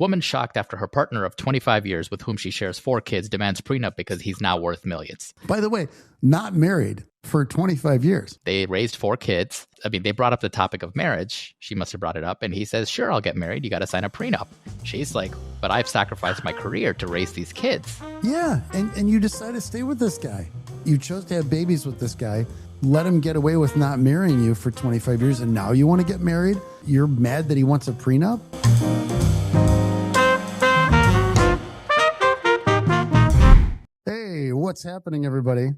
woman shocked after her partner of 25 years with whom she shares 4 kids demands prenup because he's now worth millions. By the way, not married for 25 years. They raised 4 kids. I mean, they brought up the topic of marriage. She must have brought it up. And he says, sure, I'll get married. You got to sign a prenup. She's like, but I've sacrificed my career to raise these kids. Yeah. And you decided to stay with this guy. You chose to have babies with this guy. Let him get away with not marrying you for 25 years. And now you want to get married? You're mad that he wants a prenup? Hey, what's happening, everybody?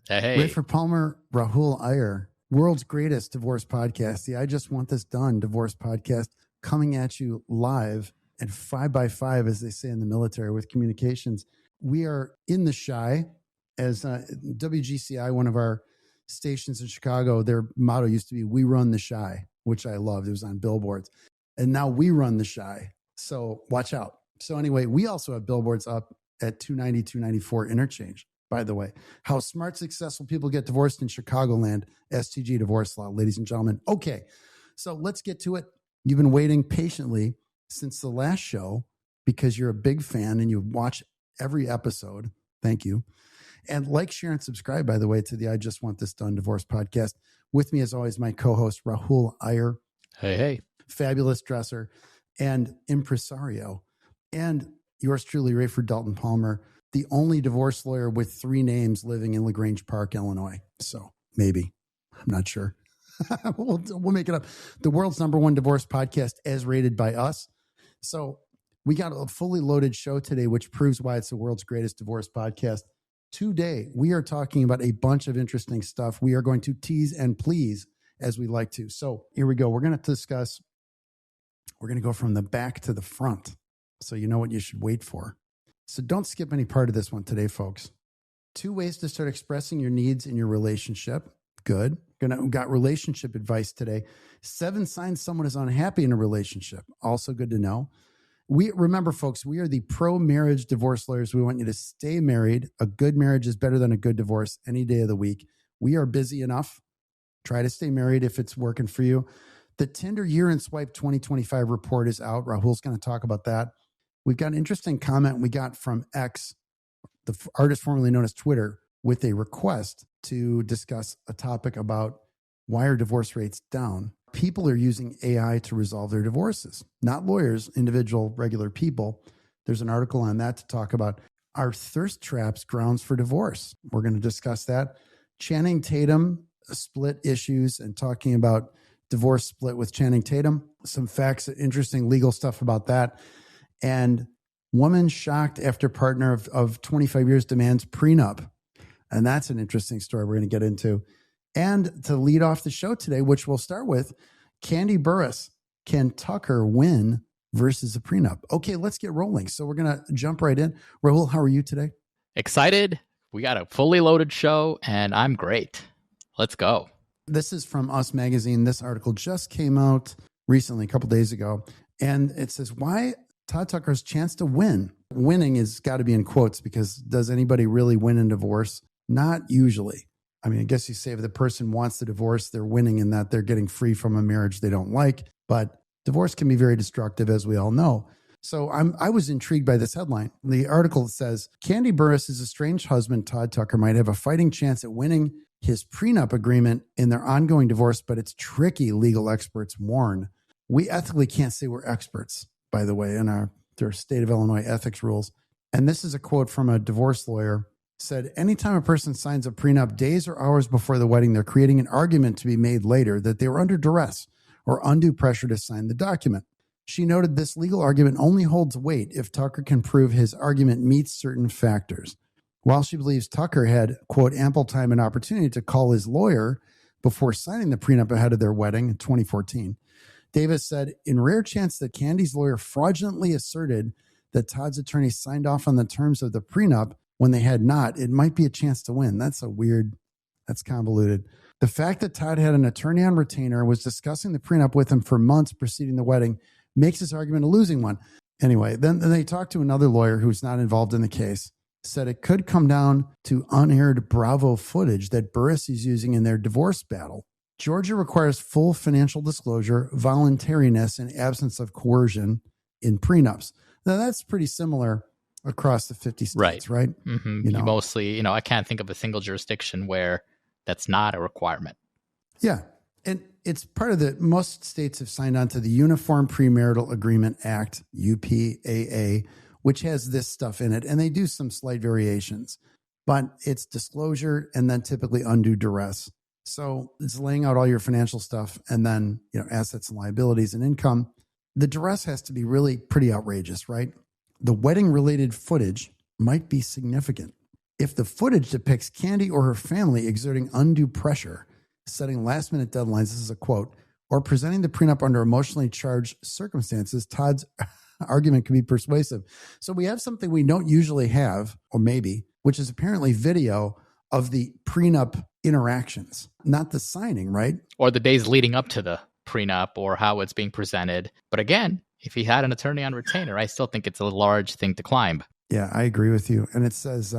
Hey. Rafer Palmer, Rahul Iyer, world's greatest divorce podcast. The I Just Want This Done divorce podcast, coming at you live at 5x5, as they say in the military, with communications. We are in the Chi, as WGCI, one of our stations in Chicago, their motto used to be, we run the Chi, which I loved. It was on billboards. And now we run the Chi. So watch out. So anyway, we also have billboards up at 290, 294 interchange. By the way, how smart, successful people get divorced in Chicagoland, STG Divorce Law, ladies and gentlemen. Okay, so let's get to it. You've been waiting patiently since the last show because you're a big fan and you watch every episode. Thank you. And like, share, and subscribe, by the way, to the I Just Want This Done divorce podcast. With me, as always, my co-host, Rahul Iyer. Hey. Fabulous dresser and impresario. And yours truly, Rafer Dalton Palmer, the only divorce lawyer with 3 names living in LaGrange Park, Illinois. So maybe, I'm not sure. we'll make it up. The world's #1 divorce podcast as rated by us. So we got a fully loaded show today, which proves why it's the world's greatest divorce podcast. Today, we are talking about a bunch of interesting stuff. We are going to tease and please as we like to. So here we go. We're going to go from the back to the front. So you know what you should wait for. So don't skip any part of this one today, folks. 2 ways to start expressing your needs in your relationship. Good. Got relationship advice today. 7 signs someone is unhappy in a relationship. Also good to know. Remember, folks, we are the pro-marriage divorce lawyers. We want you to stay married. A good marriage is better than a good divorce any day of the week. We are busy enough. Try to stay married if it's working for you. The Tinder Year and Swipe 2025 report is out. Rahul's going to talk about that. We've got an interesting comment we got from X, the artist formerly known as Twitter, with a request to discuss a topic about why are divorce rates down. People are using AI to resolve their divorces, not lawyers, individual, regular people. There's an article on that to talk about, are thirst traps grounds for divorce? We're going to discuss that. Channing Tatum split issues and talking about divorce split with Channing Tatum. Some facts, interesting legal stuff about that. And woman shocked after partner of 25 years demands prenup. And that's an interesting story we're going to get into. And to lead off the show today, which we'll start with, Kandi Burruss Ken Tucker win versus a prenup. Okay, let's get rolling. So we're going to jump right in. Rahul, how are you today? Excited. We got a fully loaded show, and I'm great. Let's go. This is from Us Magazine. This article just came out recently, a couple days ago. And it says, why Todd Tucker's chance to win. Winning has got to be in quotes because does anybody really win in divorce? Not usually. I mean, I guess you say if the person wants the divorce, they're winning in that they're getting free from a marriage they don't like. But divorce can be very destructive, as we all know. So I was intrigued by this headline. The article says, Kandi Burruss' estranged husband, Todd Tucker, might have a fighting chance at winning his prenup agreement in their ongoing divorce, but it's tricky, legal experts warn. We ethically can't say we're experts, by the way, in their state of Illinois ethics rules. And this is a quote from a divorce lawyer. Said, anytime a person signs a prenup days or hours before the wedding, they're creating an argument to be made later that they were under duress or undue pressure to sign the document. She noted this legal argument only holds weight if Tucker can prove his argument meets certain factors. While she believes Tucker had, quote, ample time and opportunity to call his lawyer before signing the prenup ahead of their wedding in 2014, Davis said, in rare chance that Kandi's lawyer fraudulently asserted that Todd's attorney signed off on the terms of the prenup when they had not, it might be a chance to win. That's convoluted. The fact that Todd had an attorney on retainer, was discussing the prenup with him for months preceding the wedding, makes his argument a losing one. Anyway, then they talked to another lawyer who's not involved in the case, said it could come down to unaired Bravo footage that Burruss is using in their divorce battle. Georgia requires full financial disclosure, voluntariness, and absence of coercion in prenups. Now, that's pretty similar across the 50 states, right? Mm-hmm. You mostly, I can't think of a single jurisdiction where that's not a requirement. Yeah. And it's part of most states have signed on to the Uniform Premarital Agreement Act, UPAA, which has this stuff in it. And they do some slight variations, but it's disclosure and then typically undue duress. So it's laying out all your financial stuff and then, assets and liabilities and income. The duress has to be really pretty outrageous, right? The wedding-related footage might be significant. If the footage depicts Kandi or her family exerting undue pressure, setting last-minute deadlines, this is a quote, or presenting the prenup under emotionally charged circumstances, Todd's argument can be persuasive. So we have something we don't usually have, or maybe, which is apparently video of the prenup interactions, not the signing, right? Or the days leading up to the prenup or how it's being presented. But again, if he had an attorney on retainer, I still think it's a large thing to climb. Yeah, I agree with you. And it says,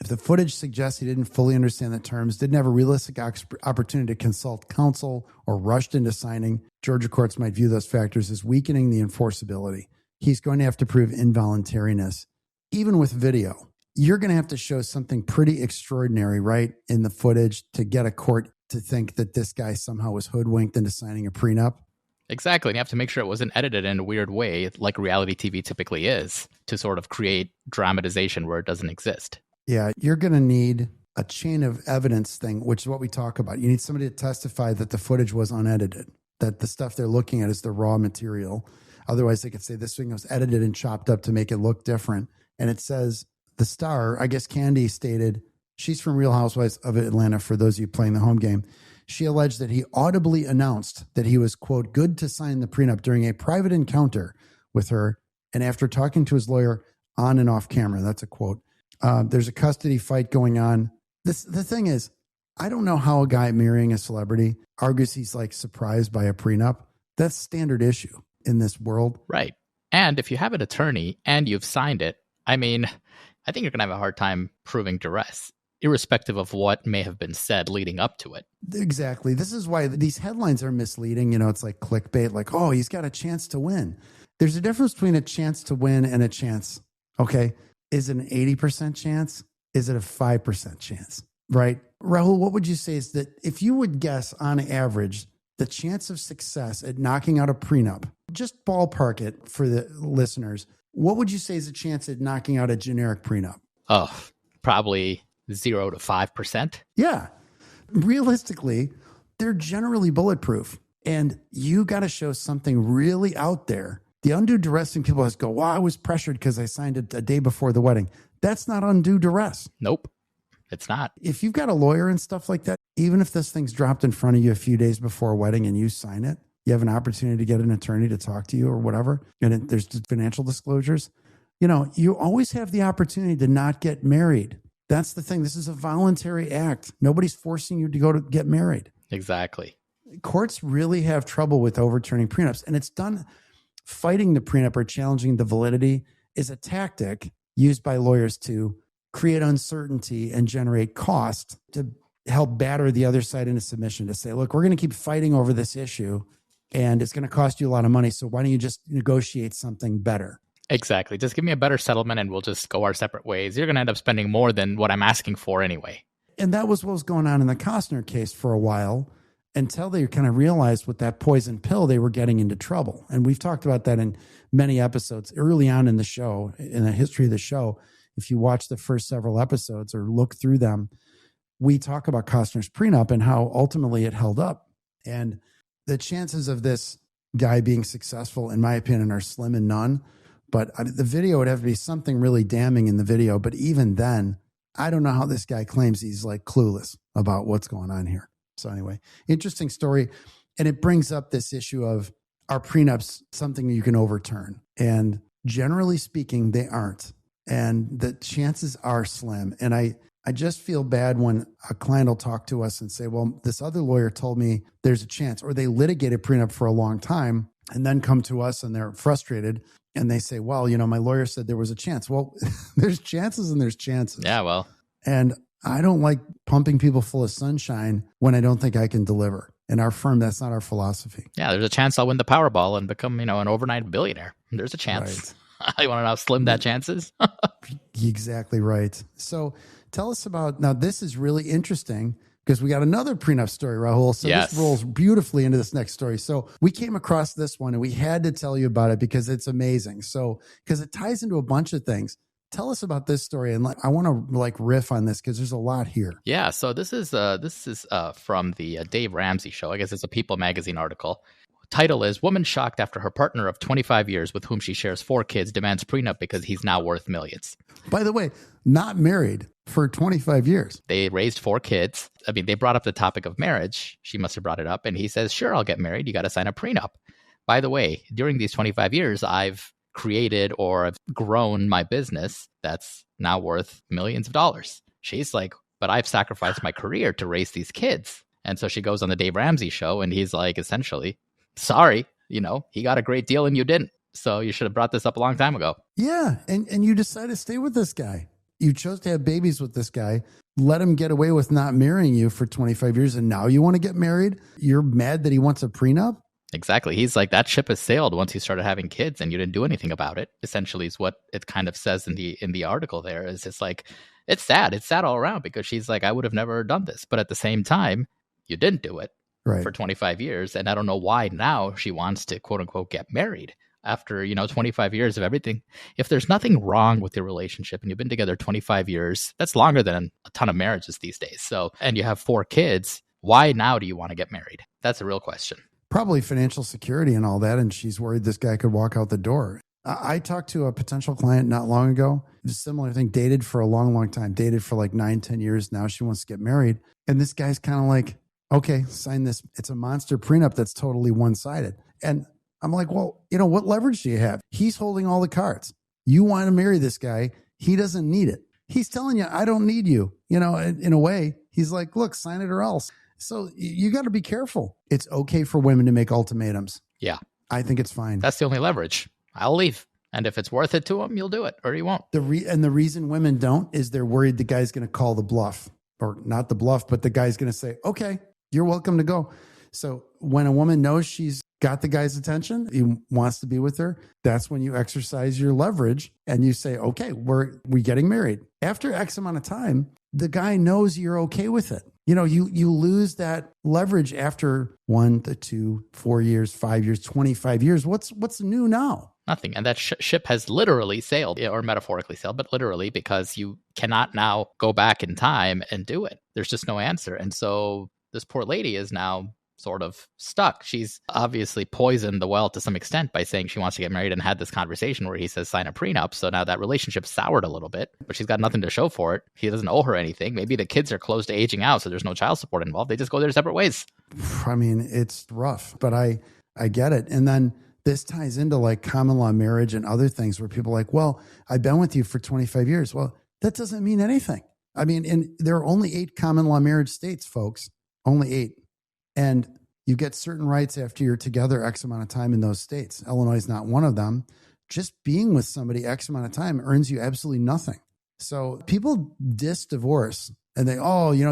if the footage suggests he didn't fully understand the terms, didn't have a realistic opportunity to consult counsel, or rushed into signing, Georgia courts might view those factors as weakening the enforceability. He's going to have to prove involuntariness. Even with video, you're going to have to show something pretty extraordinary, right, in the footage to get a court to think that this guy somehow was hoodwinked into signing a prenup. Exactly. And you have to make sure it wasn't edited in a weird way, like reality TV typically is, to sort of create dramatization where it doesn't exist. Yeah, you're going to need a chain of evidence thing, which is what we talk about. You need somebody to testify that the footage was unedited, that the stuff they're looking at is the raw material. Otherwise, they could say this thing was edited and chopped up to make it look different. And it says the star, I guess Kandi stated, she's from Real Housewives of Atlanta, for those of you playing the home game. She alleged that he audibly announced that he was, quote, good to sign the prenup during a private encounter with her. And after talking to his lawyer on and off camera, that's a quote. There's a custody fight going on. The thing is, I don't know how a guy marrying a celebrity argues he's like surprised by a prenup. That's standard issue in this world. Right. And if you have an attorney and you've signed it, I think you're going to have a hard time proving duress, irrespective of what may have been said leading up to it. Exactly. This is why these headlines are misleading. It's like clickbait, like, oh, he's got a chance to win. There's a difference between a chance to win and a chance. Okay. Is it an 80% chance? Is it a 5% chance? Right? Rahul, what would you say is that if you would guess on average, the chance of success at knocking out a prenup, just ballpark it for the listeners, what would you say is the chance at knocking out a generic prenup? Oh, probably 0 to 5%. Yeah. Realistically, they're generally bulletproof. And you got to show something really out there. The undue duress thing, people just go, well, I was pressured because I signed it a day before the wedding. That's not undue duress. Nope, it's not. If you've got a lawyer and stuff like that, even if this thing's dropped in front of you a few days before a wedding and you sign it, you have an opportunity to get an attorney to talk to you or whatever, and there's financial disclosures, you always have the opportunity to not get married. That's the thing. This is a voluntary act. Nobody's forcing you to go to get married. Exactly. Courts really have trouble with overturning prenups, and it's done. Fighting the prenup or challenging the validity is a tactic used by lawyers to create uncertainty and generate cost to help batter the other side into submission, to say, look, we're going to keep fighting over this issue and it's going to cost you a lot of money. So why don't you just negotiate something better? Exactly. Just give me a better settlement and we'll just go our separate ways. You're going to end up spending more than what I'm asking for anyway. And that was what was going on in the Costner case for a while, until they kind of realized with that poison pill, they were getting into trouble. And we've talked about that in many episodes early on in the show, in the history of the show. If you watch the first several episodes or look through them, we talk about Costner's prenup and how ultimately it held up. And the chances of this guy being successful, in my opinion, are slim and none. But the video would have to be something really damning in the video. But even then, I don't know how this guy claims he's like clueless about what's going on here. So anyway, interesting story. And it brings up this issue of, are prenups something you can overturn? And generally speaking, they aren't. And the chances are slim. And I just feel bad when a client will talk to us and say, well, this other lawyer told me there's a chance, or they litigated prenup for a long time and then come to us and they're frustrated and they say, well, my lawyer said there was a chance. Well, there's chances and there's chances. Yeah, well. And I don't like pumping people full of sunshine when I don't think I can deliver. In our firm, that's not our philosophy. Yeah, there's a chance I'll win the Powerball and become, an overnight billionaire. There's a chance. You want to know how slim that chance is? Exactly right. So tell us about, now this is really interesting because we got another prenup story, Rahul. So Yes. this rolls beautifully into this next story. So we came across this one and we had to tell you about it because it's amazing. So, because it ties into a bunch of things. Tell us about this story, and I want to riff on this because there's a lot here. Yeah, so this is from the Dave Ramsey show. I guess it's a People magazine article. Title is Woman Shocked After Her Partner of 25 Years with Whom She Shares 4 Kids Demands Prenup Because He's Now Worth Millions. By the way, not married for 25 years. They raised 4 kids. I mean, they brought up the topic of marriage. She must have brought it up. And he says, sure, I'll get married. You got to sign a prenup. By the way, during these 25 years, I've created or I've grown my business that's now worth millions of dollars. She's like, but I've sacrificed my career to raise these kids. And so she goes on the Dave Ramsey show and he's like, essentially, sorry, he got a great deal and you didn't. So you should have brought this up a long time ago. Yeah. And you decided to stay with this guy. You chose to have babies with this guy, let him get away with not marrying you for 25 years. And now you want to get married. You're mad that he wants a prenup. Exactly. He's like, that ship has sailed once you started having kids and you didn't do anything about it. Essentially is what it kind of says in the article there. Is it's like, it's sad. It's sad all around because she's like, I would have never done this. But at the same time, you didn't do it for 25 years. And I don't know why now she wants to, quote unquote, get married after, 25 years of everything. If there's nothing wrong with your relationship and you've been together 25 years, that's longer than a ton of marriages these days. So, and you have 4 kids, why now do you want to get married? That's a real question. Probably financial security and all that. And she's worried this guy could walk out the door. I talked to a potential client not long ago. It's a similar thing, dated for a long, long time, dated for like 9-10 years. Now she wants to get married. And this guy's kind of like, okay, sign this. It's a monster prenup that's totally one-sided. And I'm like, well, what leverage do you have? He's holding all the cards. You want to marry this guy. He doesn't need it. He's telling you, I don't need you. In a way, he's like, look, sign it or else. So you got to be careful. It's okay for women to make ultimatums. Yeah. I think it's fine. That's the only leverage. I'll leave. And if it's worth it to him, you'll do it or you won't. And the reason women don't is they're worried the guy's going to call the bluff, or not the bluff, but the guy's going to say, okay, you're welcome to go. So when a woman knows she's got the guy's attention, he wants to be with her, that's when you exercise your leverage and you say, okay, we getting married. After X amount of time, the guy knows you're okay with it. You lose that leverage after 1 to 2, 4 years, 5 years, 25 years. What's new now? Nothing. And that ship has literally sailed, or metaphorically sailed, but literally, because you cannot now go back in time and do it. There's just no answer. And so this poor lady is now sort of stuck. She's obviously poisoned the well to some extent by saying she wants to get married and had this conversation where he says sign a prenup. So now that relationship soured a little bit, but she's got nothing to show for it. He doesn't owe her anything. Maybe the kids are close to aging out, so there's no child support involved. They just go their separate ways. I mean, it's rough, but I get it. And then this ties into like common law marriage and other things where people are like, well, I've been with you for 25 years. Well, that doesn't mean anything. I mean, there are only 8 common law marriage states, folks, only 8. And you get certain rights after you're together X amount of time in those states. Illinois is not one of them. Just being with somebody X amount of time earns you absolutely nothing. So people divorce and they,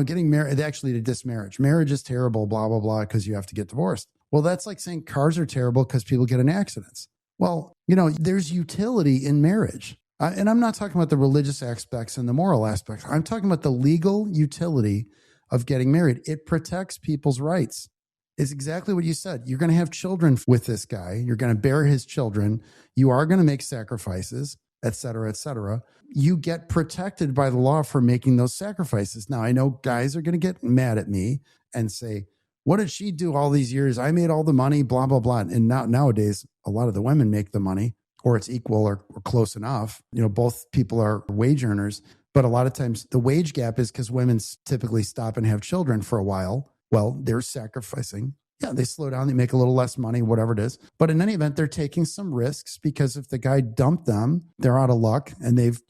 getting married, they actually diss marriage. Marriage is terrible, blah, blah, blah, because you have to get divorced. Well, that's like saying cars are terrible because people get in accidents. Well, there's utility in marriage. And I'm not talking about the religious aspects and the moral aspects. I'm talking about the legal utility of getting married. It protects people's rights. It's exactly what you said. You're going to have children with this guy. You're going to bear his children. You are going to make sacrifices, et cetera, et cetera. You get protected by the law for making those sacrifices. Now, I know guys are going to get mad at me and say, what did she do all these years? I made all the money, blah, blah, blah. And nowadays, a lot of the women make the money, or it's equal or close enough. Both people are wage earners. But a lot of times the wage gap is because women typically stop and have children for a while. Well, they're sacrificing. Yeah, they slow down, they make a little less money, whatever it is. But in any event, they're taking some risks because if the guy dumped them, they're out of luck. And they've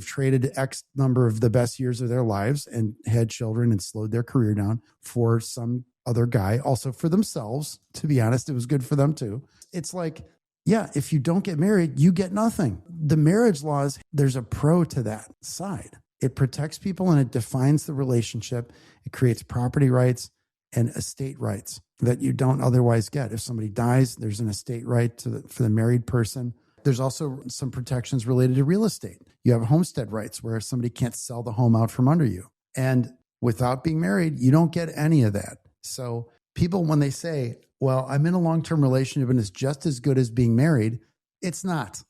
traded X number of the best years of their lives and had children and slowed their career down for some other guy. Also for themselves, to be honest, it was good for them too. It's like, yeah, if you don't get married, you get nothing. The marriage laws, there's a pro to that side. It protects people and it defines the relationship. It creates property rights and estate rights that you don't otherwise get. If somebody dies, there's an estate right for the married person. There's also some protections related to real estate. You have homestead rights where somebody can't sell the home out from under you. And without being married, you don't get any of that. So people, when they say, well, I'm in a long-term relationship and it's just as good as being married, it's not.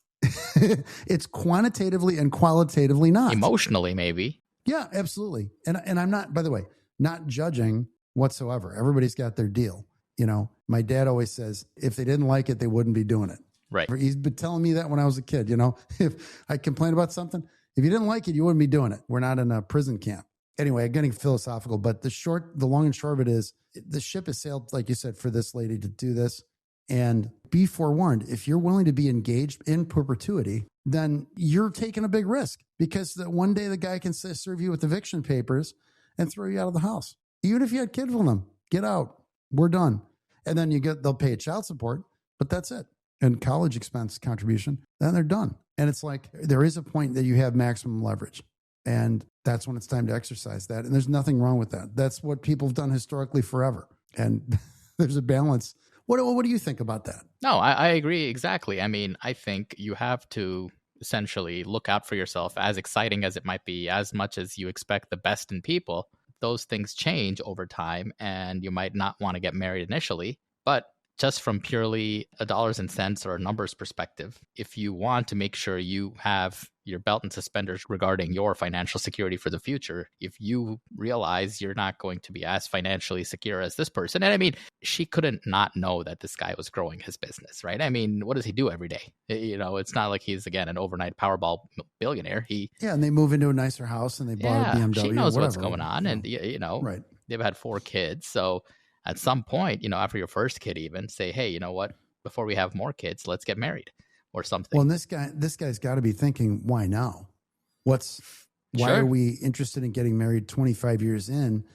It's quantitatively and qualitatively not. Emotionally, maybe. Yeah, absolutely. And I'm not, by the way, not judging whatsoever. Everybody's got their deal. You know, my dad always says, if they didn't like it, they wouldn't be doing it. Right. He's been telling me that when I was a kid, you know, if I complained about something, if you didn't like it, you wouldn't be doing it. We're not in a prison camp. Anyway, I'm getting philosophical, but the long and short of it is the ship has sailed, like you said, for this lady to do this. And be forewarned, if you're willing to be engaged in perpetuity, then you're taking a big risk because one day the guy can serve you with eviction papers and throw you out of the house. Even if you had kids with them, get out. We're done. And then they'll pay child support, but that's it. And college expense contribution, then they're done. And it's like, there is a point that you have maximum leverage. And that's when it's time to exercise that. And there's nothing wrong with that. That's what people have done historically forever. And there's a balance. What do you think about that? No, I agree exactly. I mean, I think you have to essentially look out for yourself, as exciting as it might be, as much as you expect the best in people. Those things change over time, and you might not want to get married initially. But just from purely a dollars and cents or a numbers perspective, if you want to make sure you have your belt and suspenders regarding your financial security for the future, if you realize you're not going to be as financially secure as this person, and I mean, she couldn't not know that this guy was growing his business, right? I mean, what does he do every day? You know, it's not like he's, again, an overnight Powerball billionaire. And they move into a nicer house and they buy a BMW. She knows whatever, what's going on. And, you know, right. They've had 4 kids. So at some point, you know, after your first kid even, say, hey, you know what, before we have more kids, let's get married or something. Well, and this guy's got to be thinking, why now? Why are we interested in getting married 25 years in?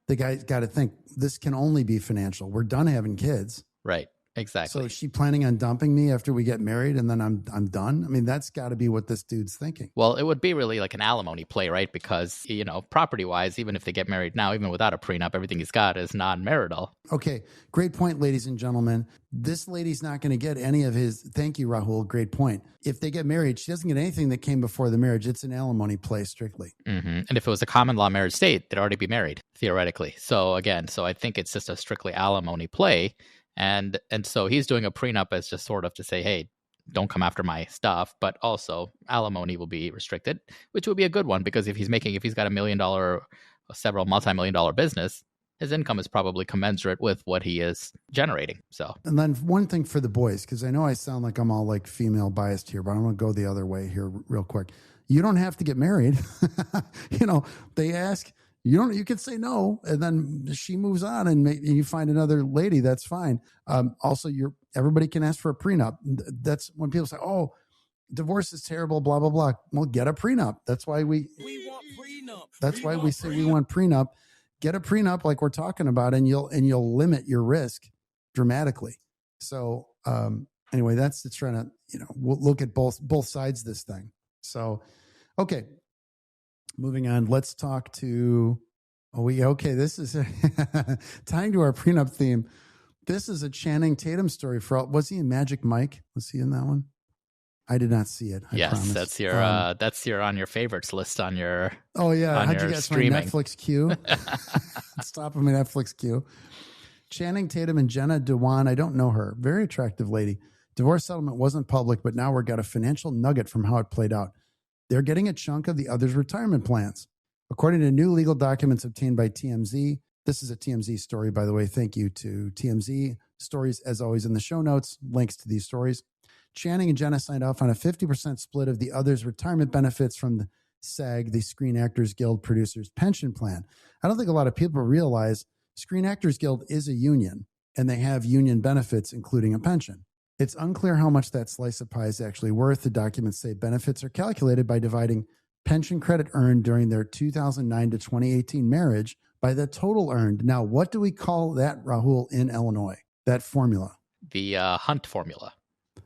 The guy's got to think, this can only be financial. We're done having kids. Right. Exactly. So is she planning on dumping me after we get married and then I'm done? I mean, that's got to be what this dude's thinking. Well, it would be really like an alimony play, right? Because, you know, property-wise, even if they get married now, even without a prenup, everything he's got is non-marital. Okay, great point, ladies and gentlemen. This lady's not going to get any of his, thank you, Rahul, great point. If they get married, she doesn't get anything that came before the marriage. It's an alimony play strictly. Mm-hmm. And if it was a common law marriage state, they'd already be married, theoretically. So again, I think it's just a strictly alimony play. And so he's doing a prenup as just sort of to say, hey, don't come after my stuff. But also alimony will be restricted, which would be a good one, because if he's got $1 million or several multi-million-dollar business, his income is probably commensurate with what he is generating. So, and then one thing for the boys, because I know I sound like I'm all like female biased here, but I'm going to go the other way here real quick. You don't have to get married. You know, they ask. You can say no, and then she moves on, and you find another lady. That's fine. Also, everybody can ask for a prenup. That's when people say, "Oh, divorce is terrible." Blah blah blah. Well, get a prenup. That's why we want prenup. That's why we say we want prenup. Get a prenup, like we're talking about, and you'll limit your risk dramatically. So anyway, that's trying to we'll look at both sides of this thing. So okay. Moving on, let's talk to, this is tying to our prenup theme. This is a Channing Tatum story was he in Magic Mike? Was he in that one? I did not see it. I promise. That's your on your favorites list on your. Oh yeah. How'd you get streaming. My Netflix queue? It's top of my Netflix queue. Channing Tatum and Jenna Dewan. I don't know her. Very attractive lady. Divorce settlement wasn't public, but now we've got a financial nugget from how it played out. They're getting a chunk of the other's retirement plans. According to new legal documents obtained by TMZ, this is a TMZ story, by the way. Thank you to TMZ. Stories, as always, in the show notes, links to these stories. Channing and Jenna signed off on a 50% split of the other's retirement benefits from the SAG, the Screen Actors Guild Producers Pension Plan. I don't think a lot of people realize Screen Actors Guild is a union, and they have union benefits, including a pension. It's unclear how much that slice of pie is actually worth. The documents say benefits are calculated by dividing pension credit earned during their 2009 to 2018 marriage by the total earned. Now, what do we call that, Rahul, in Illinois? That formula? The Hunt formula.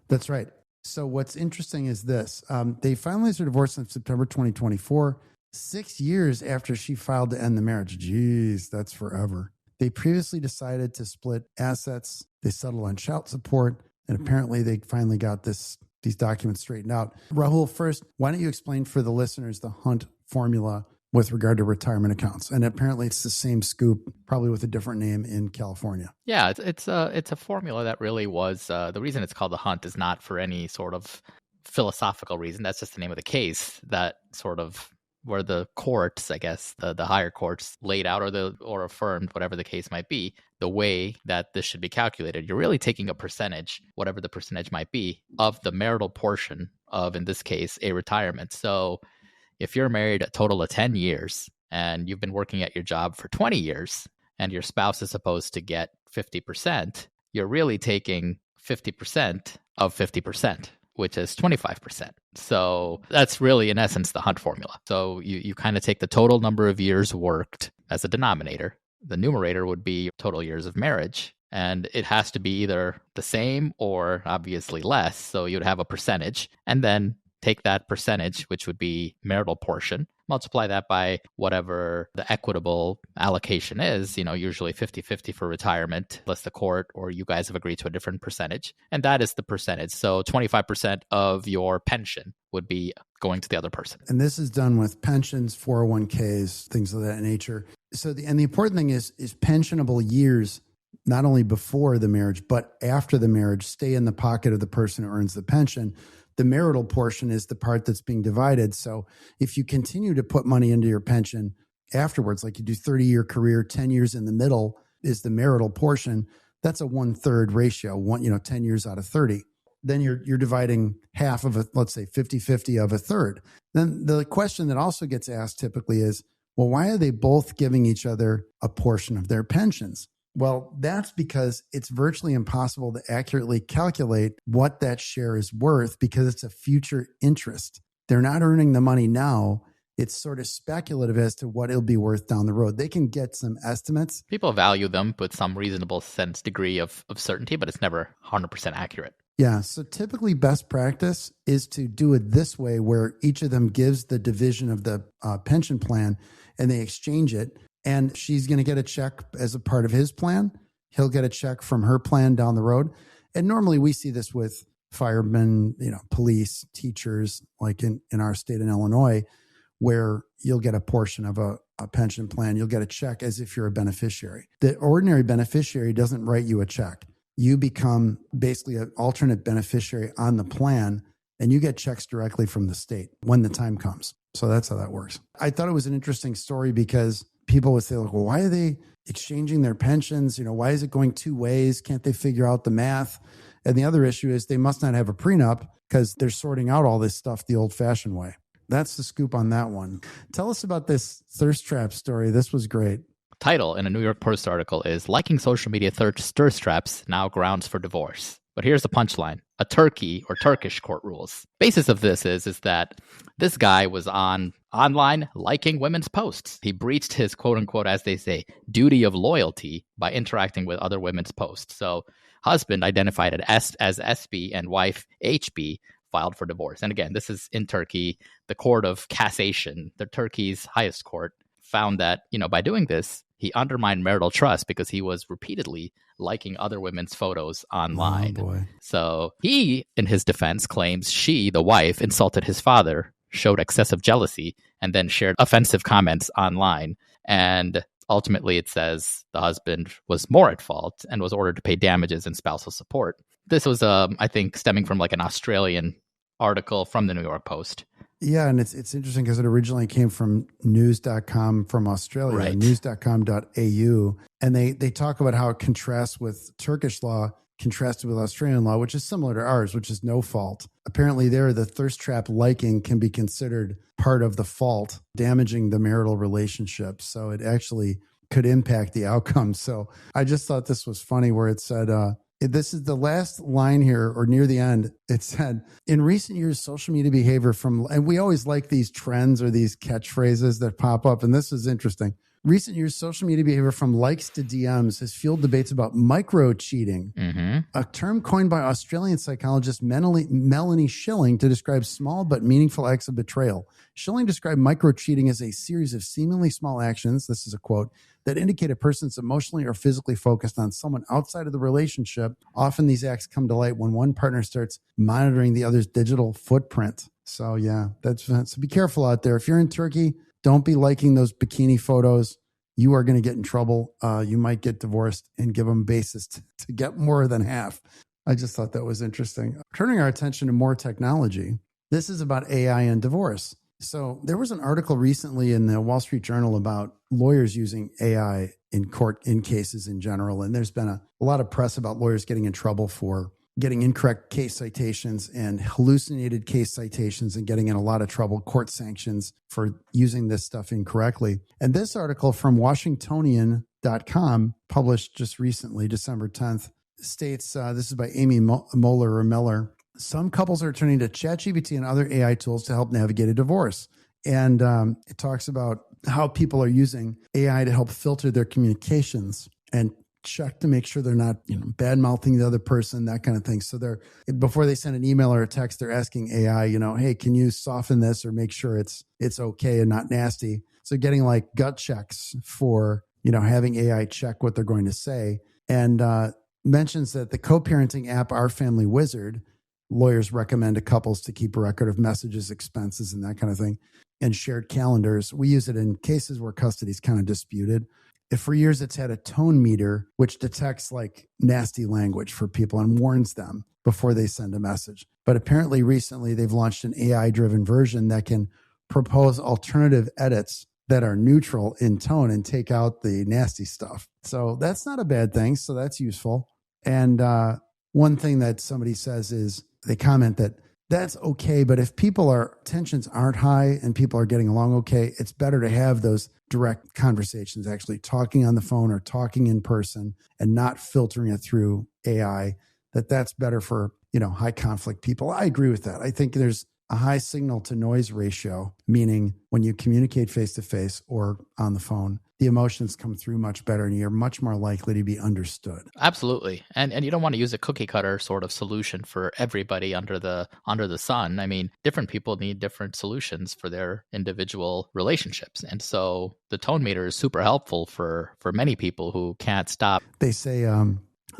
That's right. So what's interesting is this. They finalized their divorce in September 2024, 6 years after she filed to end the marriage. Jeez, that's forever. They previously decided to split assets. They settled on child support. And apparently they finally got this these documents straightened out. Rahul, first, why don't you explain for the listeners the Hunt formula with regard to retirement accounts? And apparently it's the same scoop, probably with a different name in California. Yeah, it's a formula that really was, the reason it's called the Hunt is not for any sort of philosophical reason. That's just the name of the case, that sort of where the courts, I guess, the higher courts laid out or affirmed, whatever the case might be, the way that this should be calculated. You're really taking a percentage, whatever the percentage might be, of the marital portion of, in this case, a retirement. So if you're married a total of 10 years and you've been working at your job for 20 years and your spouse is supposed to get 50%, you're really taking 50% of 50%, which is 25%. So that's really, in essence, the Hunt formula. So you kind of take the total number of years worked as a denominator. The numerator would be total years of marriage. And it has to be either the same or obviously less. So you'd have a percentage, and then take that percentage, which would be marital portion, multiply that by whatever the equitable allocation is, usually 50-50 for retirement, unless the court or you guys have agreed to a different percentage. And that is the percentage. So 25% of your pension would be going to the other person. And this is done with pensions, 401ks, things of that nature. So the important thing is pensionable years, not only before the marriage, but after the marriage, stay in the pocket of the person who earns the pension. The marital portion is the part that's being divided. So if you continue to put money into your pension afterwards, like you do 30-year career, 10 years in the middle is the marital portion, that's a 1/3 ratio, 10 years out of 30. Then you're dividing half of let's say 50-50 of a third. Then the question that also gets asked typically is, well, why are they both giving each other a portion of their pensions? Well, that's because it's virtually impossible to accurately calculate what that share is worth because it's a future interest. They're not earning the money now. It's sort of speculative as to what it'll be worth down the road. They can get some estimates. People value them with some reasonable sense degree of certainty, but it's never 100% accurate. Yeah. So typically best practice is to do it this way, where each of them gives the division of the pension plan and they exchange it. And she's going to get a check as a part of his plan. He'll get a check from her plan down the road. And normally we see this with firemen, police, teachers, like in our state in Illinois, where you'll get a portion of a pension plan. You'll get a check as if you're a beneficiary. The ordinary beneficiary doesn't write you a check. You become basically an alternate beneficiary on the plan, and you get checks directly from the state when the time comes. So that's how that works. I thought it was an interesting story because people would say, well, why are they exchanging their pensions? Why is it going two ways? Can't they figure out the math? And the other issue is they must not have a prenup because they're sorting out all this stuff the old-fashioned way. That's the scoop on that one. Tell us about this thirst trap story. This was great. Title in a New York Post article is "Liking Social Media Thirst Traps Now Grounds for Divorce." But here's the punchline. A Turkey or Turkish court rules. Basis of this is that this guy was online liking women's posts. He breached his quote unquote, as they say, duty of loyalty by interacting with other women's posts. So husband identified as SB and wife HB filed for divorce. And again, this is in Turkey. The court of cassation, the Turkey's highest court, found that, by doing this, he undermined marital trust because he was repeatedly liking other women's photos online. Oh, boy. So he, in his defense, claims she, the wife, insulted his father, showed excessive jealousy, and then shared offensive comments online. And ultimately, it says the husband was more at fault and was ordered to pay damages and spousal support. This was, I think, stemming from like an Australian article from the New York Post. Yeah, and it's interesting because it originally came from news.com from Australia, right. news.com.au. And they talk about how it contrasts with Turkish law, contrasted with Australian law, which is similar to ours, which is no fault. Apparently there, the thirst trap liking can be considered part of the fault, damaging the marital relationship. So it actually could impact the outcome. So I just thought this was funny where it said, this is the last line here, or near the end. It said, in recent years, social media behavior and we always like these trends or these catchphrases that pop up. And this is interesting. Recent years, social media behavior from likes to DMs has fueled debates about micro-cheating, a term coined by Australian psychologist Melanie Schilling to describe small but meaningful acts of betrayal. Schilling described micro-cheating as a series of seemingly small actions, this is a quote, that indicate a person's emotionally or physically focused on someone outside of the relationship. Often these acts come to light when one partner starts monitoring the other's digital footprint. So yeah, so be careful out there. If you're in Turkey, don't be liking those bikini photos. You are going to get in trouble. You might get divorced and give them basis to get more than half. I just thought that was interesting. Turning our attention to more technology, this is about AI and divorce. So there was an article recently in the Wall Street Journal about lawyers using AI in court in cases in general. And there's been a lot of press about lawyers getting in trouble for getting incorrect case citations and hallucinated case citations and getting in a lot of trouble, court sanctions for using this stuff incorrectly. And this article from Washingtonian.com, published just recently, December 10th, states, this is by Amy Miller, some couples are turning to ChatGPT and other AI tools to help navigate a divorce. And it talks about how people are using AI to help filter their communications and check to make sure they're not, bad mouthing the other person, that kind of thing. So before they send an email or a text, they're asking AI, hey, can you soften this or make sure it's okay and not nasty? So getting like gut checks for, having AI check what they're going to say. And mentions that the co-parenting app, Our Family Wizard, lawyers recommend to couples to keep a record of messages, expenses, and that kind of thing, and shared calendars. We use it in cases where custody is kind of disputed. For years, it's had a tone meter, which detects like nasty language for people and warns them before they send a message. But apparently recently, they've launched an AI-driven version that can propose alternative edits that are neutral in tone and take out the nasty stuff. So that's not a bad thing. So that's useful. And one thing that somebody says is they comment that that's okay, but if tensions aren't high and people are getting along okay, it's better to have those direct conversations, actually talking on the phone or talking in person and not filtering it through AI. That's better for, high conflict people. I agree with that. I think there's a high signal to noise ratio, meaning when you communicate face to face or on the phone, the emotions come through much better and you're much more likely to be understood. Absolutely. And you don't want to use a cookie cutter sort of solution for everybody under the sun. I mean, different people need different solutions for their individual relationships. And so the tone meter is super helpful for many people who can't stop. They say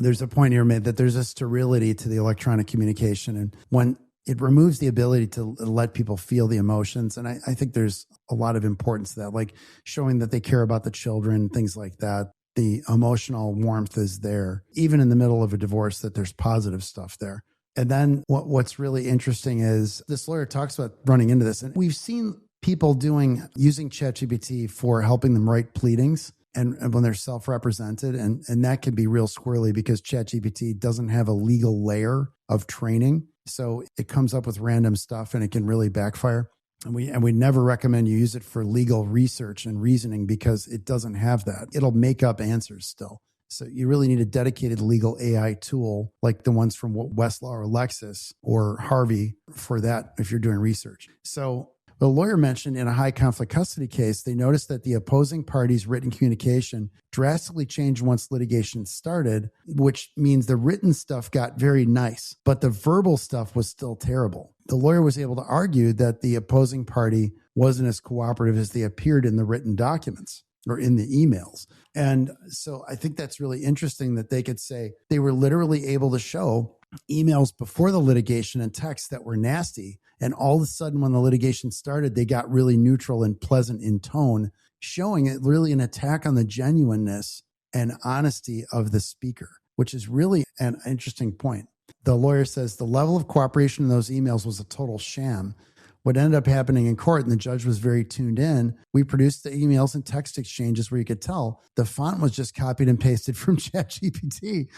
there's a point here made that there's a sterility to the electronic communication. And when it removes the ability to let people feel the emotions. And I think there's a lot of importance to that, like showing that they care about the children, things like that. The emotional warmth is there, even in the middle of a divorce, that there's positive stuff there. And then what's really interesting is this lawyer talks about running into this. And we've seen people using ChatGPT for helping them write pleadings and when they're self-represented. And that can be real squirrely because ChatGPT doesn't have a legal layer of training. So it comes up with random stuff and it can really backfire. And we never recommend you use it for legal research and reasoning because it doesn't have that. It'll make up answers still. So you really need a dedicated legal AI tool like the ones from Westlaw or Lexis or Harvey for that if you're doing research. So the lawyer mentioned in a high conflict custody case, they noticed that the opposing party's written communication drastically changed once litigation started, which means the written stuff got very nice, but the verbal stuff was still terrible. The lawyer was able to argue that the opposing party wasn't as cooperative as they appeared in the written documents or in the emails. And so I think that's really interesting that they could say they were literally able to show emails before the litigation and texts that were nasty. And all of a sudden, when the litigation started, they got really neutral and pleasant in tone, showing it really an attack on the genuineness and honesty of the speaker, which is really an interesting point. The lawyer says the level of cooperation in those emails was a total sham. What ended up happening in court, and the judge was very tuned in, we produced the emails and text exchanges where you could tell the font was just copied and pasted from ChatGPT.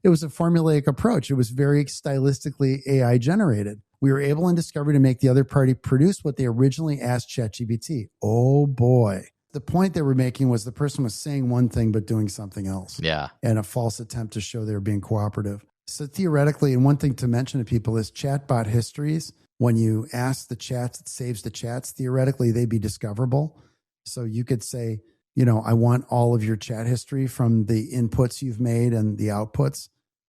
It was a formulaic approach. It was very stylistically AI generated. We were able in discovery to make the other party produce what they originally asked ChatGPT. Oh boy. The point they were making was the person was saying one thing but doing something else. Yeah. And a false attempt to show they were being cooperative. So theoretically, and one thing to mention to people is chatbot histories. When you ask the chats, it saves the chats. Theoretically, they'd be discoverable. So you could say, I want all of your chat history from the inputs you've made and the outputs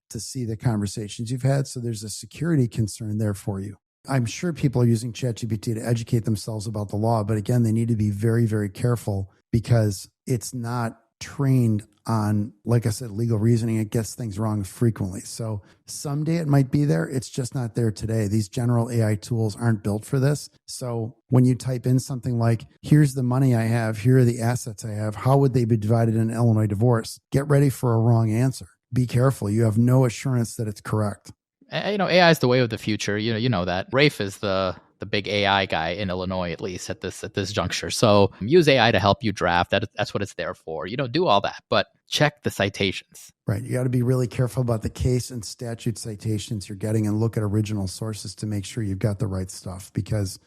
to see the conversations you've had. So there's a security concern there for you. I'm sure people are using ChatGPT to educate themselves about the law, but again, they need to be very, very careful because it's not trained on, like I said, legal reasoning. It gets things wrong frequently. So someday it might be there. It's just not there today. These general AI tools aren't built for this. So when you type in something like, here's the money I have, here are the assets I have, how would they be divided in an Illinois divorce? Get ready for a wrong answer. Be careful. You have no assurance that it's correct. AI is the way of the future. You know that. Rafe is the big AI guy in Illinois, at least at this juncture. So use AI to help you draft. That's what it's there for. Do all that, but check the citations. Right. You got to be really careful about the case and statute citations you're getting and look at original sources to make sure you've got the right stuff, because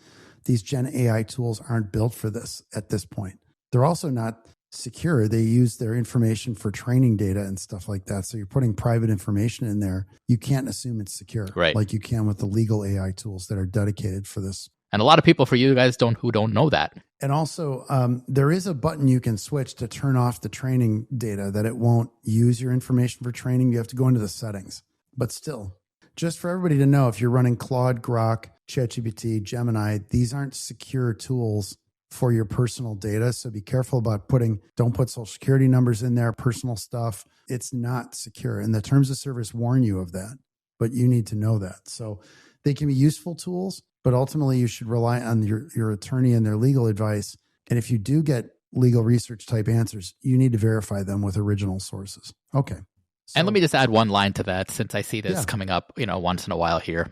these Gen AI tools aren't built for this at this point. They're also not secure. They use their information for training data and stuff like that. So you're putting private information in there. You can't assume it's secure, right, like you can with the legal AI tools that are dedicated for this. And a lot of people for you guys who don't know that. And also, there is a button you can switch to turn off the training data, that it won't use your information for training. You have to go into the settings. But still, just for everybody to know, if you're running Claude, Grok, ChatGPT, Gemini, these aren't secure tools for your personal data. So be careful about don't put social security numbers in there, personal stuff. It's not secure. And the terms of service warn you of that, but you need to know that. So they can be useful tools, but ultimately you should rely on your attorney and their legal advice. And if you do get legal research type answers, you need to verify them with original sources. Okay. And let me just add one line to that, since I see this coming up, once in a while here.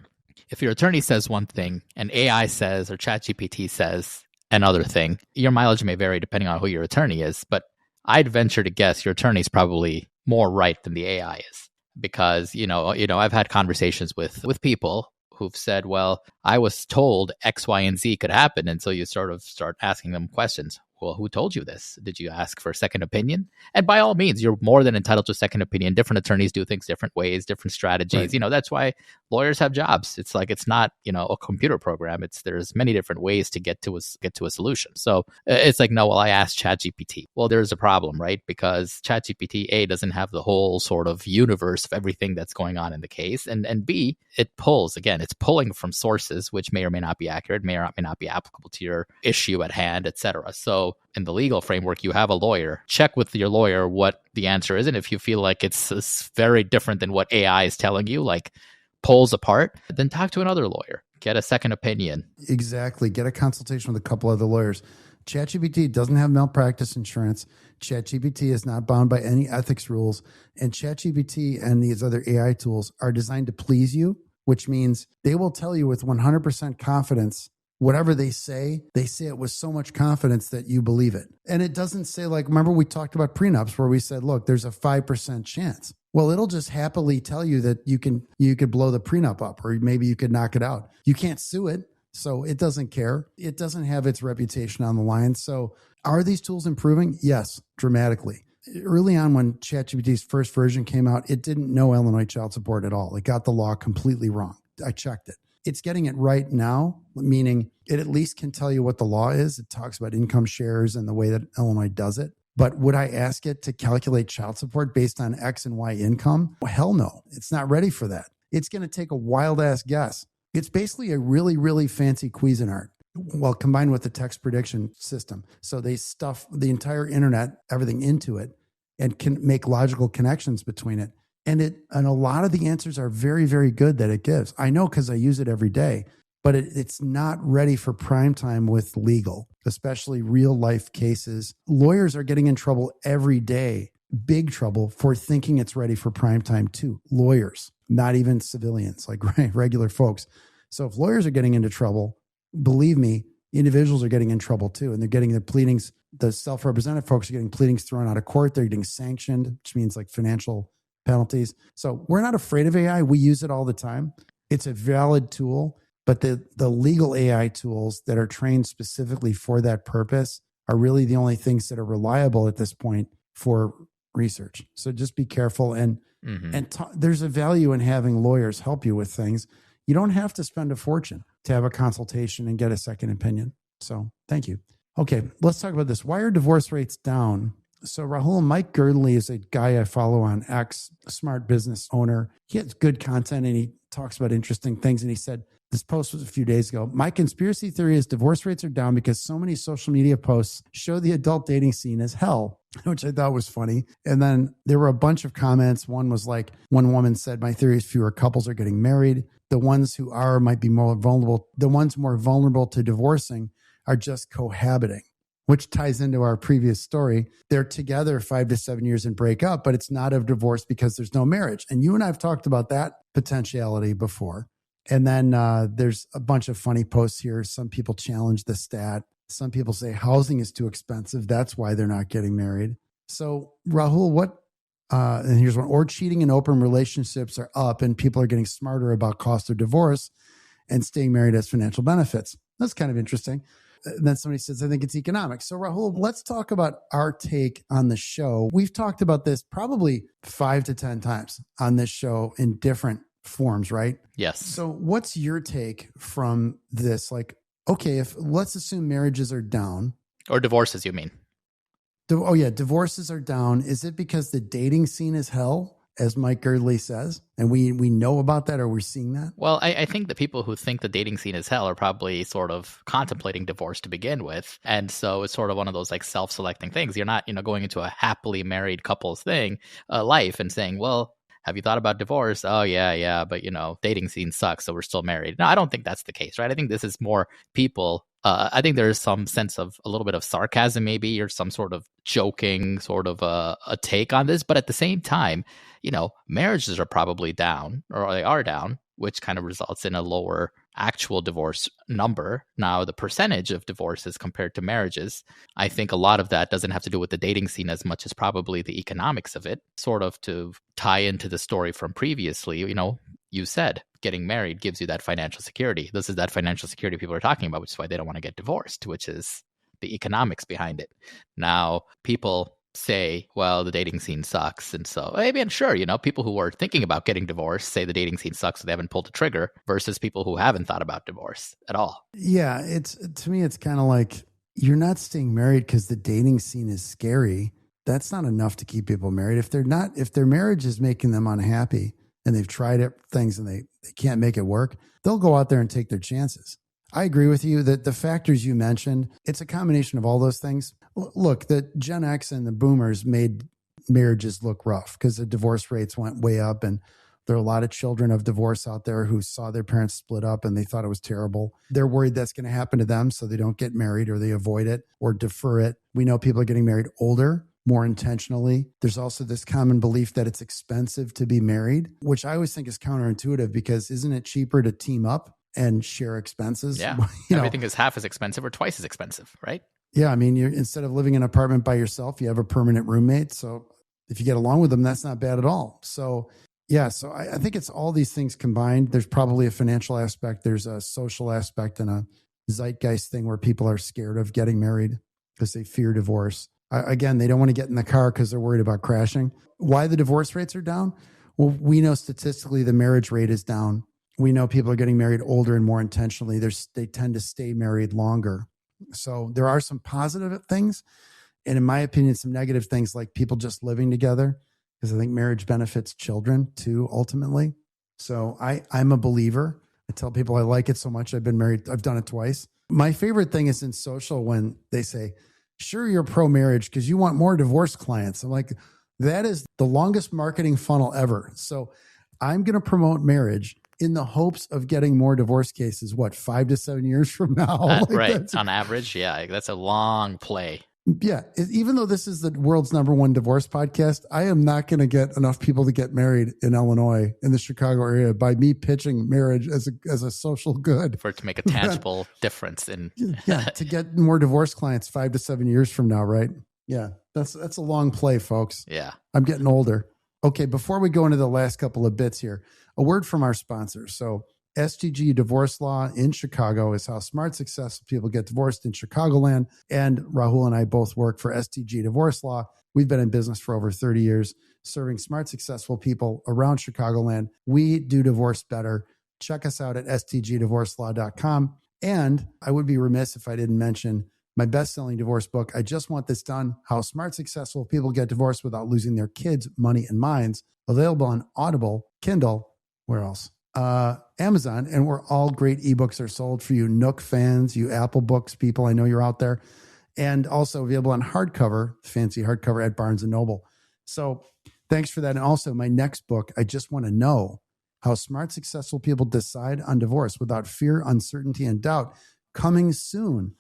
If your attorney says one thing and AI says, or ChatGPT says another thing, your mileage may vary depending on who your attorney is, but I'd venture to guess your attorney's probably more right than the AI is, because I've had conversations with people who've said, well, I was told X, Y, and Z could happen, and so you sort of start asking them questions. Well, who told you this? Did you ask for a second opinion? And by all means, you're more than entitled to a second opinion. Different attorneys do things different ways, different strategies. Right. That's why lawyers have jobs. It's like, it's not, a computer program. There's many different ways to get to a solution. So it's like, no, well, I asked ChatGPT. Well, there's a problem, right? Because ChatGPT, A, doesn't have the whole sort of universe of everything that's going on in the case. And B, it's pulling from sources which may or may not be accurate, may or may not be applicable to your issue at hand, et cetera. So in the legal framework, you have a lawyer. Check with your lawyer what the answer is. And if you feel like it's very different than what AI is telling you, like pulls apart, then talk to another lawyer. Get a second opinion. Exactly. Get a consultation with a couple other lawyers. ChatGPT doesn't have malpractice insurance. ChatGPT is not bound by any ethics rules. And ChatGPT and these other AI tools are designed to please you, which means they will tell you with 100% confidence whatever they say it with so much confidence that you believe it. And it doesn't say, like, remember we talked about prenups where we said, look, there's a 5% chance. Well, it'll just happily tell you that you could blow the prenup up, or maybe you could knock it out. You can't sue it. So it doesn't care. It doesn't have its reputation on the line. So are these tools improving? Yes, dramatically. Early on, when ChatGPT's first version came out, it didn't know Illinois child support at all. It got the law completely wrong. I checked it. It's getting it right now, meaning it at least can tell you what the law is. It talks about income shares and the way that Illinois does it. But would I ask it to calculate child support based on X and Y income? Well, hell no. It's not ready for that. It's going to take a wild ass guess. It's basically a really, really fancy Cuisinart, well, combined with the text prediction system. So they stuff the entire internet, everything into it, and can make logical connections between it. And a lot of the answers are very, very good that it gives. I know because I use it every day, but it's not ready for prime time with legal, especially real life cases. Lawyers are getting in trouble every day, big trouble, for thinking it's ready for prime time too. Lawyers, not even civilians, like regular folks. So if lawyers are getting into trouble, believe me, individuals are getting in trouble too. And they're getting their pleadings. The self-represented folks are getting pleadings thrown out of court. They're getting sanctioned, which means like financial penalties. So we're not afraid of AI. We use it all the time. It's a valid tool, but the legal AI tools that are trained specifically for that purpose are really the only things that are reliable at this point for research. So just be careful. And there's a value in having lawyers help you with things. You don't have to spend a fortune to have a consultation and get a second opinion. So thank you. Okay, let's talk about this. Why are divorce rates down? So Rahul, Mike Girdley is a guy I follow on X, a smart business owner. He has good content and he talks about interesting things. And he said, this post was a few days ago. My conspiracy theory is divorce rates are down because so many social media posts show the adult dating scene as hell, which I thought was funny. And then there were a bunch of comments. One was like, one woman said, my theory is fewer couples are getting married. The ones who are might be more vulnerable. The ones more vulnerable to divorcing are just cohabiting, which ties into our previous story. They're together 5 to 7 years and break up, but it's not a divorce because there's no marriage. And you and I have talked about that potentiality before. And then there's a bunch of funny posts here. Some people challenge the stat. Some people say housing is too expensive. That's why they're not getting married. So Rahul, and here's one, or cheating in open relationships are up and people are getting smarter about cost of divorce and staying married as financial benefits. That's kind of interesting. And then somebody says, I think it's economic. So Rahul, let's talk about our take on the show. We've talked about this probably 5 to 10 times on this show in different forms, right? Yes. So what's your take from this? Like, okay, let's assume marriages are down. Or divorces, you mean? Divorces are down. Is it because the dating scene is hell, as Mike Girdley says, and we know about that, or we're seeing that? Well, I think the people who think the dating scene is hell are probably sort of contemplating divorce to begin with. And so it's sort of one of those like self-selecting things. You're not, going into a happily married couples life and saying, well, have you thought about divorce? Oh, yeah. But, dating scene sucks, so we're still married. No, I don't think that's the case, right? I think this is more people. I think there's some sense of a little bit of sarcasm maybe, or some sort of joking sort of a take on this. But at the same time, marriages are probably down, or they are down, which kind of results in a lower actual divorce number. Now, the percentage of divorces compared to marriages, I think a lot of that doesn't have to do with the dating scene as much as probably the economics of it. Sort of to tie into the story from previously, you said getting married gives you that financial security. This is that financial security people are talking about, which is why they don't want to get divorced, which is the economics behind it. Now, people say, well, the dating scene sucks. And so, I mean, sure, people who are thinking about getting divorced say the dating scene sucks, so they haven't pulled the trigger, versus people who haven't thought about divorce at all. Yeah, to me, it's kind of like you're not staying married because the dating scene is scary. That's not enough to keep people married. If their marriage is making them unhappy and they've tried things and they can't make it work, they'll go out there and take their chances. I agree with you that the factors you mentioned, it's a combination of all those things. Look, the Gen X and the boomers made marriages look rough because the divorce rates went way up. And there are a lot of children of divorce out there who saw their parents split up and they thought it was terrible. They're worried that's going to happen to them, so they don't get married, or they avoid it or defer it. We know people are getting married older, more intentionally. There's also this common belief that it's expensive to be married, which I always think is counterintuitive, because isn't it cheaper to team up and share expenses? Yeah. Everything is half as expensive or twice as expensive, right? Yeah. I mean, instead of living in an apartment by yourself, you have a permanent roommate. So if you get along with them, that's not bad at all. So yeah. So I think it's all these things combined. There's probably a financial aspect. There's a social aspect and a zeitgeist thing where people are scared of getting married because they fear divorce. Again, they don't want to get in the car because they're worried about crashing. Why the divorce rates are down? Well, we know statistically the marriage rate is down. We know people are getting married older and more intentionally. They tend to stay married longer. So there are some positive things. And in my opinion, some negative things like people just living together, because I think marriage benefits children too, ultimately. So I'm a believer. I tell people I like it so much. I've been married. I've done it twice. My favorite thing is in social when they say, sure, you're pro-marriage because you want more divorce clients. I'm like, that is the longest marketing funnel ever. So I'm going to promote marriage in the hopes of getting more divorce cases, 5 to 7 years from now? Right. On average. Yeah. That's a long play. Yeah. Even though this is the world's #1 divorce podcast, I am not going to get enough people to get married in Illinois, in the Chicago area, by me pitching marriage as a social good. For it to make a tangible difference in. Yeah. To get more divorce clients 5 to 7 years from now. Right. Yeah. That's a long play, folks. Yeah. I'm getting older. Okay. Before we go into the last couple of bits here, a word from our sponsor. So STG Divorce Law in Chicago is how smart, successful people get divorced in Chicagoland. And Rahul and I both work for STG Divorce Law. We've been in business for over 30 years, serving smart, successful people around Chicagoland. We do divorce better. Check us out at stgdivorcelaw.com. And I would be remiss if I didn't mention my best-selling divorce book, I Just Want This Done, How Smart, Successful People Get Divorced Without Losing Their Kids, Money, and Minds, available on Audible, Kindle, where else? Amazon, and where all great ebooks are sold for you Nook fans, you Apple Books people, I know you're out there, and also available on hardcover, fancy hardcover at Barnes & Noble. So thanks for that. And also my next book, I Just Want to Know, How Smart, Successful People Decide on Divorce Without Fear, Uncertainty, and Doubt, coming soon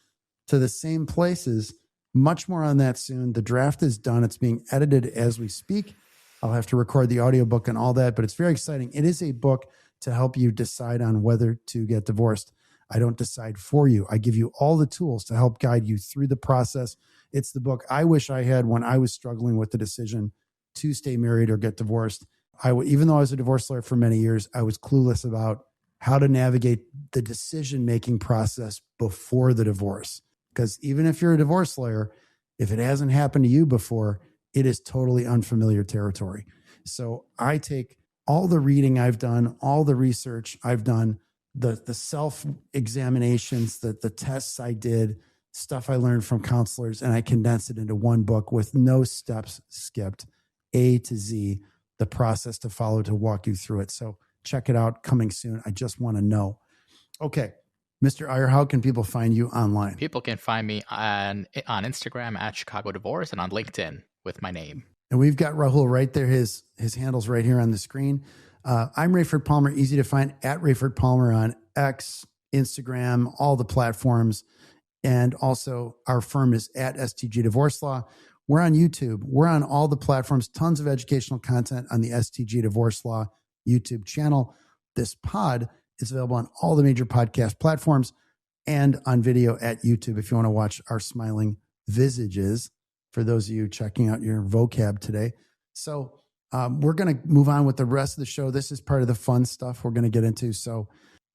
to the same places. Much more on that soon. The draft is done. It's being edited as we speak. I'll have to record the audiobook and all that, but it's very exciting. It is a book to help you decide on whether to get divorced. I don't decide for you. I give you all the tools to help guide you through the process. It's the book I wish I had when I was struggling with the decision to stay married or get divorced. Even though I was a divorce lawyer for many years, I was clueless about how to navigate the decision-making process before the divorce. Because even if you're a divorce lawyer, if it hasn't happened to you before, it is totally unfamiliar territory. So I take all the reading I've done, all the research I've done, the self-examinations, the tests I did, stuff I learned from counselors, and I condensed it into one book with no steps skipped, A to Z, the process to follow to walk you through it. So check it out, coming soon. I Just Want to Know. Okay, Mr. Iyer, how can people find you online? People can find me on Instagram at Chicago Divorce and on LinkedIn with my name. And we've got Rahul right there. His handle's right here on the screen. I'm Rayford Palmer, easy to find at Rayford Palmer on X, Instagram, all the platforms. And also our firm is at STG Divorce Law. We're on YouTube. We're on all the platforms, tons of educational content on the STG Divorce Law YouTube channel. This pod is available on all the major podcast platforms and on video at YouTube if you want to watch our smiling visages for those of you checking out your vocab today. So we're going to move on with the rest of the show. This is part of the fun stuff we're going to get into. So,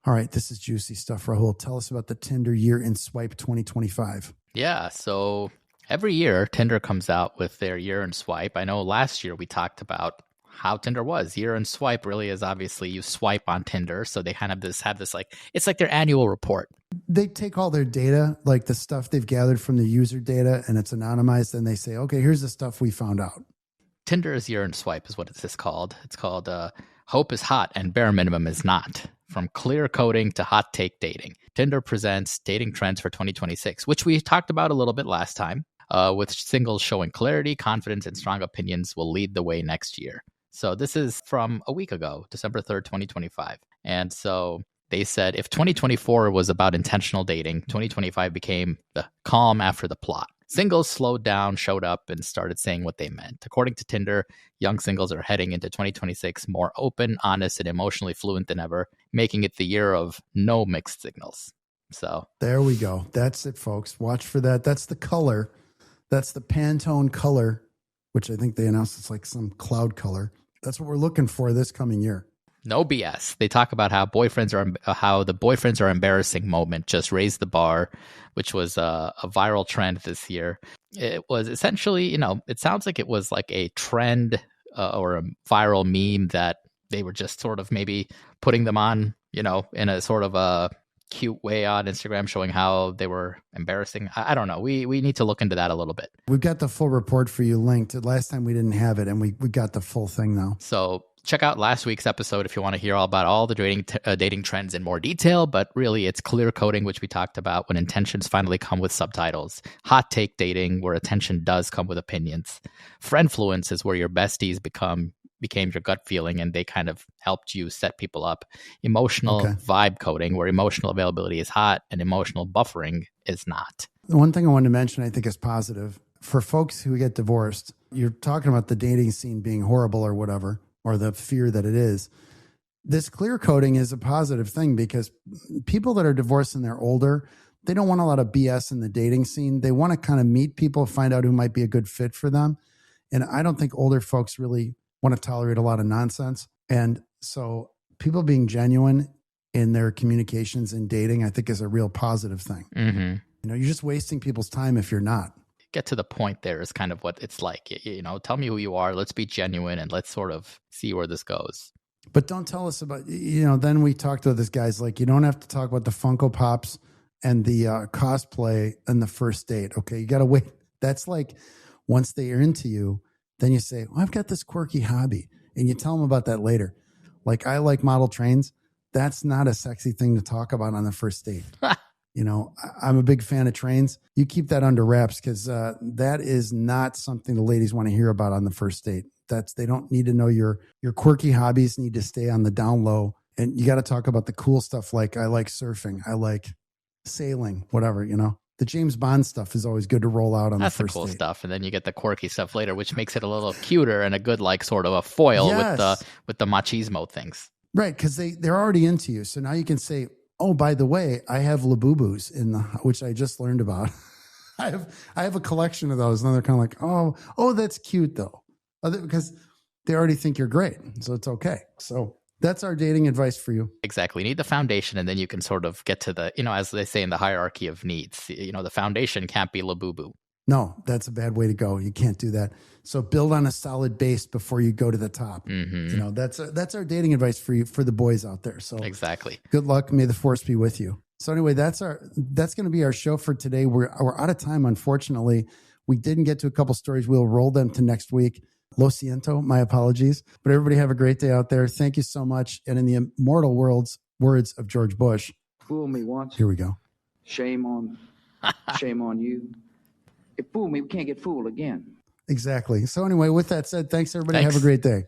all right, this is juicy stuff. Rahul, tell us about the Tinder Year in Swipe 2025. Yeah, so every year Tinder comes out with their Year in Swipe. I know last year we talked about how Tinder was. Year in Swipe really is obviously you swipe on Tinder. So they kind of have this like, it's like their annual report. They take all their data, like the stuff they've gathered from the user data, and it's anonymized. And they say, okay, here's the stuff we found out. Tinder's Year in Swipe is what it's called. It's called Hope is Hot and Bare Minimum is Not. From clear coding to hot take dating. Tinder presents dating trends for 2026, which we talked about a little bit last time, with singles showing clarity, confidence, and strong opinions will lead the way next year. So this is from a week ago, December 3rd, 2025. And so they said if 2024 was about intentional dating, 2025 became the calm after the plot. Singles slowed down, showed up, and started saying what they meant. According to Tinder, young singles are heading into 2026 more open, honest, and emotionally fluent than ever, making it the year of no mixed signals. So there we go. That's it, folks. Watch for that. That's the color. That's the Pantone color, which I think they announced it's like some cloud color. That's what we're looking for this coming year. No BS. They talk about how the boyfriends are embarrassing moment just raised the bar, which was a viral trend this year. It was essentially, it sounds like it was like a trend or a viral meme that they were just sort of maybe putting them on, in a sort of a cute way on Instagram, showing how they were embarrassing. I don't know. We need to look into that a little bit. We've got the full report for you linked. Last time we didn't have it, and we got the full thing now. So check out last week's episode if you want to hear all about all the dating trends in more detail. But really, it's clear coding, which we talked about, when intentions finally come with subtitles. Hot take dating, where attention does come with opinions. Friendfluence is where your besties became your gut feeling and they kind of helped you set people up. Emotional vibe coding, where emotional availability is hot and emotional buffering is not. One thing I wanted to mention I think is positive. For folks who get divorced, you're talking about the dating scene being horrible or whatever, or the fear that it is. This clear coding is a positive thing because people that are divorced and they're older, they don't want a lot of BS in the dating scene. They want to kind of meet people, find out who might be a good fit for them. And I don't think older folks really want to tolerate a lot of nonsense. And so people being genuine in their communications and dating, I think is a real positive thing. Mm-hmm. You're just wasting people's time if you're not. Get to the point there is kind of what it's like. Tell me who you are. Let's be genuine and let's sort of see where this goes. But don't tell us about, then we talked to this guy's like, you don't have to talk about the Funko Pops and the cosplay and the first date. Okay, you got to wait. That's like once they are into you, then you say, well, I've got this quirky hobby, and you tell them about that later. Like, I like model trains. That's not a sexy thing to talk about on the first date. You know, I'm a big fan of trains. You keep that under wraps because that is not something the ladies want to hear about on the first date. They don't need to know your quirky hobbies. Need to stay on the down low, and you got to talk about the cool stuff. Like, I like surfing, I like sailing, whatever. You know, the James Bond stuff is always good to roll out on the first date. That's the cool stuff, and then you get the quirky stuff later, which makes it a little cuter and a good like sort of a foil with the machismo things. Right, because they're already into you, so now you can say, oh, by the way, I have Labubus which I just learned about. I have a collection of those, and they're kind of like, oh, that's cute though, because they already think you're great, so it's okay. So that's our dating advice for you. Exactly. You need the foundation, and then you can sort of get to the, as they say in the hierarchy of needs. The foundation can't be Labubu. No, that's a bad way to go. You can't do that. So build on a solid base before you go to the top. Mm-hmm. That's our dating advice for you, for the boys out there. So exactly. Good luck. May the force be with you. So anyway, that's going to be our show for today. We're out of time, unfortunately. We didn't get to a couple stories. We'll roll them to next week. Lo siento, my apologies. But everybody have a great day out there. Thank you so much. And in the immortal words of George Bush, fool me once. Here we go. Shame on you. If fool me, we can't get fooled again. Exactly. So anyway, with that said, thanks everybody. Have a great day.